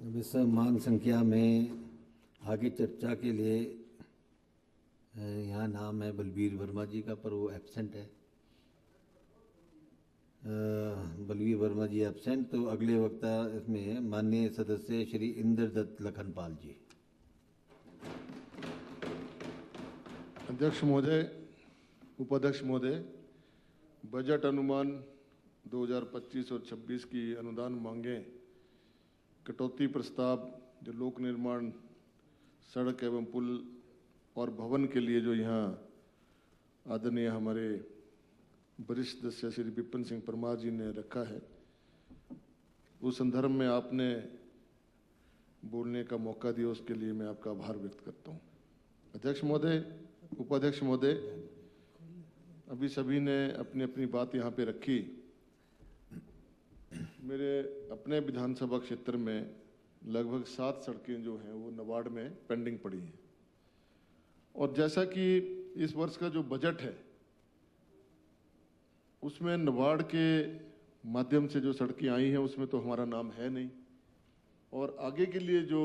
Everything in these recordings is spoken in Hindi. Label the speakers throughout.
Speaker 1: विषय मान संख्या में आगे चर्चा के लिए यहाँ नाम है बलबीर वर्मा जी का, पर वो एब्सेंट है। बलबीर वर्मा जी एब्सेंट, तो अगले वक्ता इसमें माननीय सदस्य श्री इंद्रदत्त लखनपाल जी।
Speaker 2: अध्यक्ष महोदय, उपाध्यक्ष महोदय, बजट अनुमान 2025 और 26 की अनुदान मांगें, कटौती प्रस्ताव जो लोक निर्माण, सड़क एवं पुल और भवन के लिए जो यहाँ आदरणीय हमारे वरिष्ठ सदस्य श्री विपिन सिंह परमार जी ने रखा है, उस संदर्भ में आपने बोलने का मौका दिया, उसके लिए मैं आपका आभार व्यक्त करता हूँ। अध्यक्ष महोदय, उपाध्यक्ष महोदय, अभी सभी ने अपनी अपनी बात यहाँ पे रखी। मेरे अपने विधानसभा क्षेत्र में लगभग 7 सड़कें जो हैं वो नबार्ड में पेंडिंग पड़ी हैं, और जैसा कि इस वर्ष का जो बजट है उसमें नबार्ड के माध्यम से जो सड़कें आई हैं उसमें तो हमारा नाम है नहीं, और आगे के लिए जो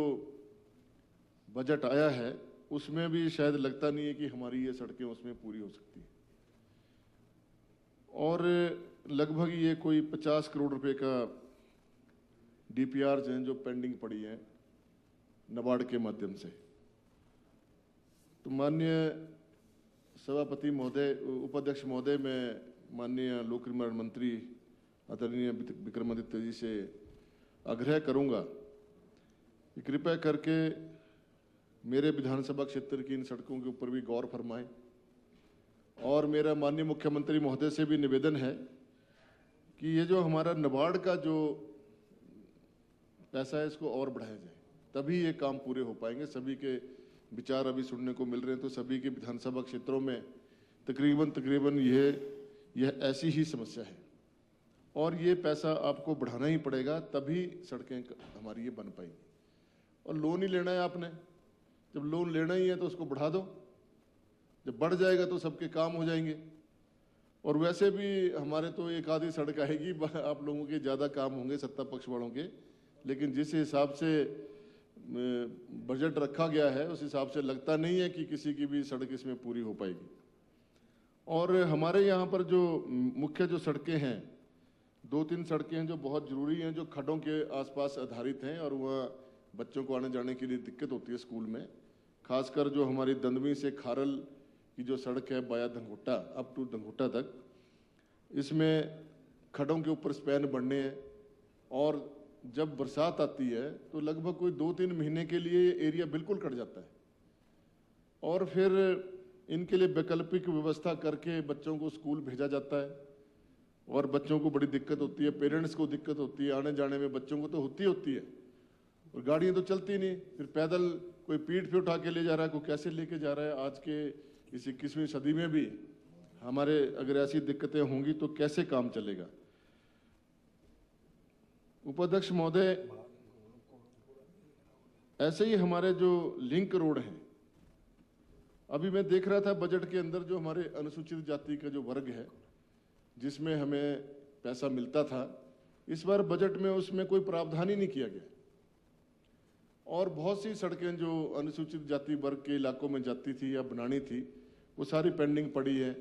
Speaker 2: बजट आया है उसमें भी शायद लगता नहीं है कि हमारी ये सड़कें उसमें पूरी हो सकती हैं। और लगभग ये कोई 50 करोड़ रुपए का डीपीआर हैं जो पेंडिंग पड़ी हैं नबार्ड के माध्यम से। तो माननीय सभापति महोदय, उपाध्यक्ष महोदय, मैं माननीय लोक निर्माण मंत्री आदरणीय विक्रमादित्य जी से आग्रह करूंगा कि कृपया करके मेरे विधानसभा क्षेत्र की इन सड़कों के ऊपर भी गौर फरमाएं, और मेरा माननीय मुख्यमंत्री महोदय से भी निवेदन है कि ये जो हमारा नबार्ड का जो पैसा है इसको और बढ़ाया जाए, तभी ये काम पूरे हो पाएंगे। सभी के विचार अभी सुनने को मिल रहे हैं, तो सभी के विधानसभा क्षेत्रों में तकरीबन यह ऐसी ही समस्या है, और ये पैसा आपको बढ़ाना ही पड़ेगा, तभी सड़कें हमारी ये बन पाएंगी। और लोन ही लेना है आपने, जब लोन लेना ही है तो उसको बढ़ा दो, जब बढ़ जाएगा तो सबके काम हो जाएंगे। और वैसे भी हमारे तो एक आधी सड़क आएगी, आप लोगों के ज़्यादा काम होंगे सत्ता पक्ष वालों के, लेकिन जिस हिसाब से बजट रखा गया है उस हिसाब से लगता नहीं है कि किसी की भी सड़क इसमें पूरी हो पाएगी। और हमारे यहाँ पर जो मुख्य जो सड़कें हैं, 2-3 सड़कें हैं जो बहुत ज़रूरी हैं, जो खड्डों के आसपास आधारित हैं, और वहाँ बच्चों को आने जाने के लिए दिक्कत होती है स्कूल में। खासकर जो हमारी दंदवी से खारल की जो सड़क है बाया धनघुट्टा अप टू धनघुट्टा तक, इसमें खड्डों के ऊपर स्पैन बनने हैं, और जब बरसात आती है तो लगभग कोई 2-3 महीने के लिए एरिया बिल्कुल कट जाता है, और फिर इनके लिए वैकल्पिक व्यवस्था करके बच्चों को स्कूल भेजा जाता है, और बच्चों को बड़ी दिक्कत होती है, पेरेंट्स को दिक्कत होती है, आने जाने में बच्चों को तो होती है, और गाड़ियाँ तो चलती नहीं, फिर पैदल कोई पीठ पे उठा के ले जा रहा है, कोई कैसे लेके जा रहा है। आज के इस 21वीं सदी में भी हमारे अगर ऐसी दिक्कतें होंगी तो कैसे काम चलेगा। उपाध्यक्ष महोदय, ऐसे ही हमारे जो लिंक रोड हैं, अभी मैं देख रहा था बजट के अंदर जो हमारे अनुसूचित जाति का जो वर्ग है जिसमें हमें पैसा मिलता था, इस बार बजट में उसमें कोई प्रावधान ही नहीं किया गया, और बहुत सी सड़कें जो अनुसूचित जाति वर्ग के इलाकों में जाती थी या बनानी थी वो सारी पेंडिंग पड़ी है।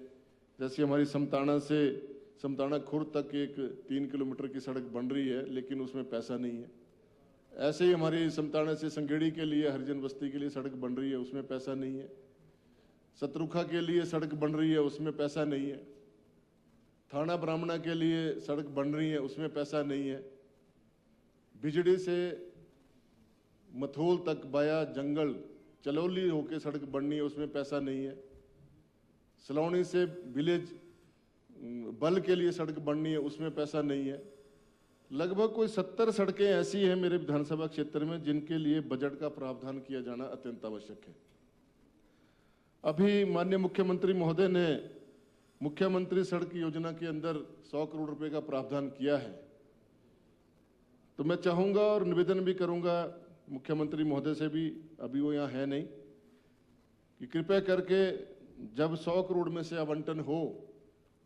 Speaker 2: जैसे हमारी समताना खुर्द तक एक 3 किलोमीटर की सड़क बन रही है, लेकिन उसमें पैसा नहीं है। ऐसे ही हमारी समताना से संगेड़ी के लिए, हरिजन बस्ती के लिए सड़क बन रही है, उसमें पैसा नहीं है। सतरुखा के लिए सड़क बन रही है, उसमें पैसा नहीं है। थाना ब्राह्मणा के लिए सड़क बन रही है, उसमें पैसा नहीं है। बिजड़ी से मथोल तक बाया जंगल चलौली होके सड़क बननी है, उसमें पैसा नहीं है। सलौनी से विलेज बल के लिए सड़क बननी है, उसमें पैसा नहीं है। लगभग कोई 70 सड़कें ऐसी हैं मेरे विधानसभा क्षेत्र में जिनके लिए बजट का प्रावधान किया जाना अत्यंत आवश्यक है। अभी माननीय मुख्यमंत्री महोदय ने मुख्यमंत्री सड़क योजना के अंदर 100 करोड़ रुपए का प्रावधान किया है, तो मैं चाहूंगा और निवेदन भी करूंगा मुख्यमंत्री महोदय से भी, अभी वो यहाँ है नहीं, कि कृपया करके जब 100 करोड़ में से आवंटन हो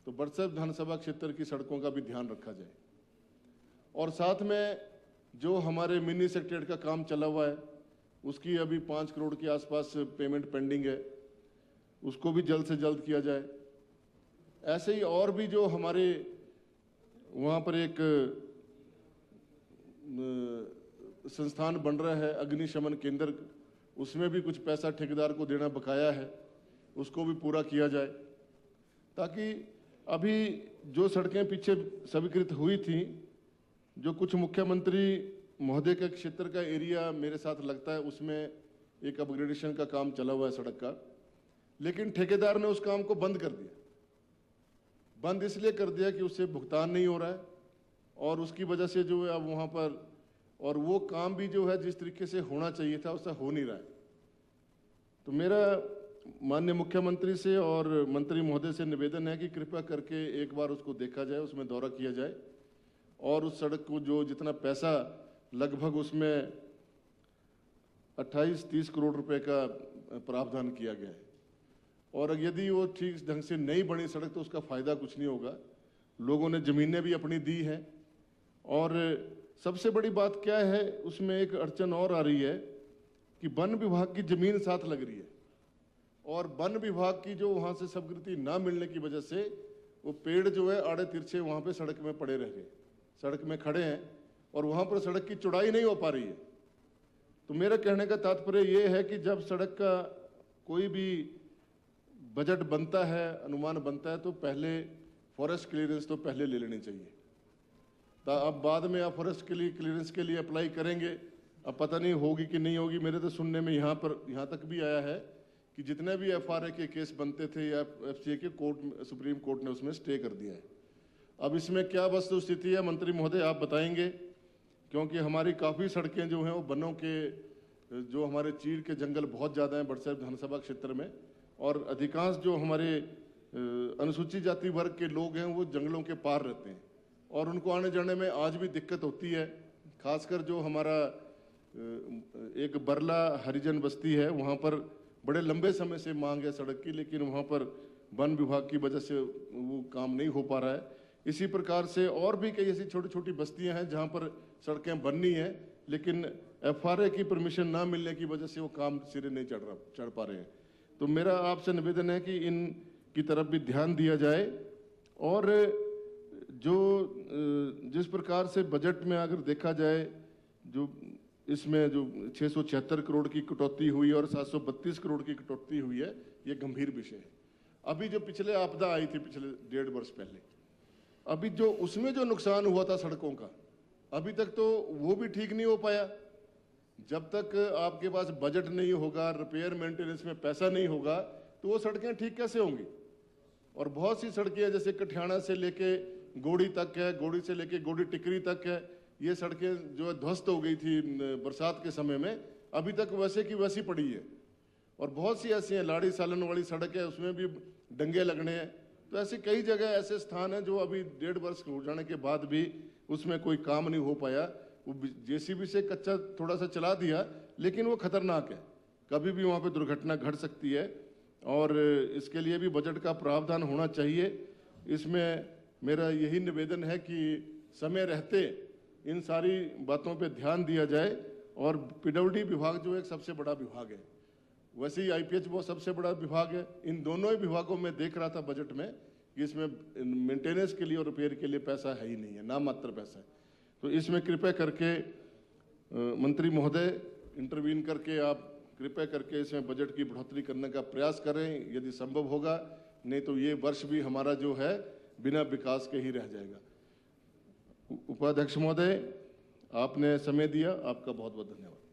Speaker 2: तो बरसत विधानसभा क्षेत्र की सड़कों का भी ध्यान रखा जाए। और साथ में जो हमारे मिनी सेक्रेटरीट का काम चला हुआ है उसकी अभी 5 करोड़ के आसपास पेमेंट पेंडिंग है, उसको भी जल्द से जल्द किया जाए। ऐसे ही और भी जो हमारे वहाँ पर एक संस्थान बन रहा है अग्निशमन केंद्र, उसमें भी कुछ पैसा ठेकेदार को देना बकाया है, उसको भी पूरा किया जाए, ताकि अभी जो सड़कें पीछे स्वीकृत हुई थी, जो कुछ मुख्यमंत्री महोदय के क्षेत्र का एरिया मेरे साथ लगता है उसमें एक अपग्रेडेशन का काम चला हुआ है सड़क का, लेकिन ठेकेदार ने उस काम को बंद कर दिया। बंद इसलिए कर दिया कि उससे भुगतान नहीं हो रहा है और उसकी वजह से जो है अब वहाँ पर, और वो काम भी जो है जिस तरीके से होना चाहिए था उससे हो नहीं रहा है। तो मेरा माननीय मुख्यमंत्री से और मंत्री महोदय से निवेदन है कि कृपया करके एक बार उसको देखा जाए, उसमें दौरा किया जाए और उस सड़क को जो जितना पैसा लगभग उसमें 28-30 करोड़ रुपए का प्रावधान किया गया है, और यदि वो ठीक ढंग से नहीं बनी सड़क तो उसका फायदा कुछ नहीं होगा। लोगों ने जमीनें भी अपनी दी हैं, और सबसे बड़ी बात क्या है उसमें एक अड़चन और आ रही है कि वन विभाग की जमीन साथ लग रही है, और वन विभाग की जो वहां से स्वीकृति ना मिलने की वजह से वो पेड़ जो है आड़े तिरछे वहां पे सड़क में पड़े रह गए, सड़क में खड़े हैं और वहां पर सड़क की चौड़ाई नहीं हो पा रही है। तो मेरा कहने का तात्पर्य ये है कि जब सड़क का कोई भी बजट बनता है, अनुमान बनता है, तो पहले फॉरेस्ट क्लियरेंस तो पहले ले लेनी चाहिए। तो अब बाद में आप फॉरेस्ट के लिए क्लियरेंस के लिए अप्लाई करेंगे, अब पता नहीं होगी कि नहीं होगी। मेरे तो सुनने में यहाँ तक भी आया है कि जितने भी FRA के केस बनते थे या FCA के सुप्रीम कोर्ट ने उसमें स्टे कर दिया है। अब इसमें क्या वस्तु स्थिति है मंत्री महोदय आप बताएंगे, क्योंकि हमारी काफ़ी सड़कें जो हैं वो वनों के, जो हमारे चीड़ के जंगल बहुत ज़्यादा हैं बड़सर विधानसभा क्षेत्र में, और अधिकांश जो हमारे अनुसूचित जाति वर्ग के लोग हैं वो जंगलों के पार रहते हैं और उनको आने जाने में आज भी दिक्कत होती है। खासकर जो हमारा एक बरला हरिजन बस्ती है, वहाँ पर बड़े लंबे समय से मांग है सड़क की, लेकिन वहाँ पर वन विभाग की वजह से वो काम नहीं हो पा रहा है। इसी प्रकार से और भी कई ऐसी छोटी छोटी बस्तियां हैं जहां पर सड़कें बननी है, लेकिन FRA की परमिशन ना मिलने की वजह से वो काम सिरे नहीं चढ़ पा रहे हैं। तो मेरा आपसे निवेदन है कि इन की तरफ भी ध्यान दिया जाए, और जो जिस प्रकार से बजट में अगर देखा जाए, जो इसमें जो 676 करोड़ की कटौती हुई और 732 करोड़ की कटौती हुई है, ये गंभीर विषय है। अभी जो पिछले आपदा आई थी पिछले 1.5 वर्ष पहले, अभी जो उसमें जो नुकसान हुआ था सड़कों का, अभी तक तो वो भी ठीक नहीं हो पाया। जब तक आपके पास बजट नहीं होगा, रिपेयर मेंटेनेंस में पैसा नहीं होगा, तो वो सड़कें ठीक कैसे होंगी। और बहुत सी सड़कें हैं जैसे कठियाना से लेके गोड़ी तक है, गोड़ी से लेके गोड़ी टिकरी तक है, ये सड़कें जो है ध्वस्त हो गई थी बरसात के समय में, अभी तक वैसे की वैसी पड़ी है। और बहुत सी ऐसी हैं, लाड़ी सालन वाली सड़क है, उसमें भी डंगे लगने हैं। तो ऐसे कई जगह ऐसे स्थान हैं जो अभी 1.5 वर्ष हो जाने के बाद भी उसमें कोई काम नहीं हो पाया। वो JCB से कच्चा थोड़ा सा चला दिया, लेकिन वो खतरनाक है, कभी भी वहाँ पे दुर्घटना घट सकती है, और इसके लिए भी बजट का प्रावधान होना चाहिए। इसमें मेरा यही निवेदन है कि समय रहते इन सारी बातों पे ध्यान दिया जाए, और PWD विभाग जो एक सबसे बड़ा विभाग है, वैसे ही IPH वो सबसे बड़ा विभाग है। इन दोनों ही विभागों में देख रहा था बजट में कि इसमें मेंटेनेंस के लिए और रिपेयर के लिए पैसा है ही नहीं है, नाम मात्र पैसा है। तो इसमें कृपया करके मंत्री महोदय इंटरवीन करके आप कृपया करके इसमें बजट की बढ़ोतरी करने का प्रयास करें, यदि संभव होगा, नहीं तो ये वर्ष भी हमारा जो है बिना विकास के ही रह जाएगा। उपाध्यक्ष महोदय, आपने समय दिया, आपका बहुत बहुत धन्यवाद।